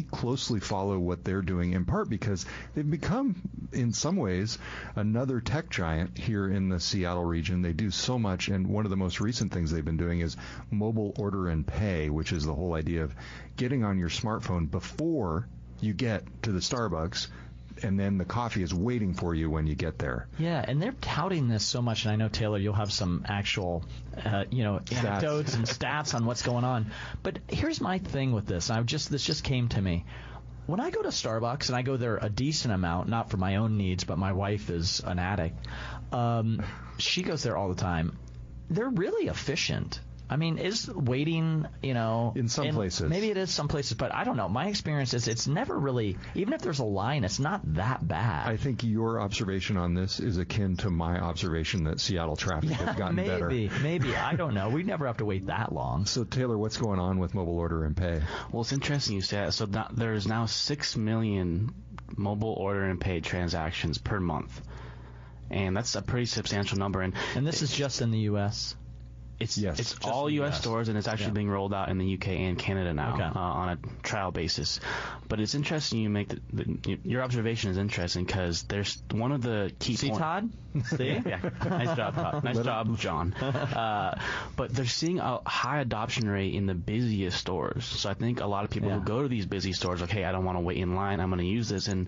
we closely follow what they're doing, in part because they've become, in some ways, another tech giant here in the Seattle region. They do so much, and one of the most recent things they've been doing is mobile order and pay, which is the whole idea of getting on your smartphone before you get to the Starbucks, and then the coffee is waiting for you when you get there. Yeah, and they're touting this so much, and I know, Taylor, you'll have some actual, anecdotes and stats on what's going on. But here's my thing with this. This just came to me. When I go to Starbucks, and I go there a decent amount, not for my own needs, but my wife is an addict, she goes there all the time. They're really efficient. I mean, is waiting, in some places. Maybe it is some places, but I don't know. My experience is it's never really, even if there's a line, it's not that bad. I think your observation on this is akin to my observation that Seattle traffic has gotten better. Maybe. I don't know. We never have to wait that long. So, Taylor, what's going on with mobile order and pay? Well, it's interesting you say that. So there's now 6 million mobile order and pay transactions per month. And that's a pretty substantial number. And this is just in the U.S.? It's all U.S. stores, and it's actually being rolled out in the UK and Canada now on a trial basis. But it's interesting you make your observation is interesting because there's one of the key points. Todd? See? Yeah. Nice job, Todd. Nice job, John. But they're seeing a high adoption rate in the busiest stores. So I think a lot of people who go to these busy stores, like, hey, I don't want to wait in line, I'm going to use this. And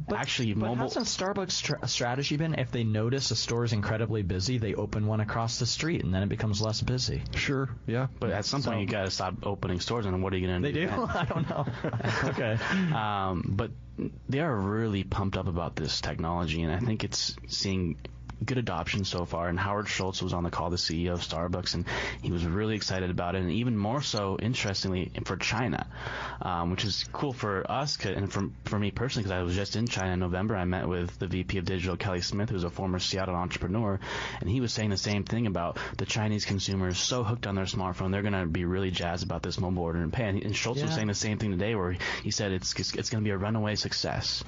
But hasn't Starbucks' strategy been, if they notice a store is incredibly busy, they open one across the street, and then it becomes less busy? Sure, yeah. But at some point, you got to stop opening stores, and what are you going to do? They do? I don't know. Okay. But they are really pumped up about this technology, and I think it's seeing good adoption so far. And Howard Schultz was on the call, the CEO of Starbucks, and he was really excited about it, and even more so, interestingly, for China, which is cool for us and for me personally, because I was just in China in November. I met with the VP of Digital, Kelly Smith, who's a former Seattle entrepreneur, and he was saying the same thing about the Chinese consumers so hooked on their smartphone, they're going to be really jazzed about this mobile order and pay. And Schultz was saying the same thing today, where he said it's going to be a runaway success.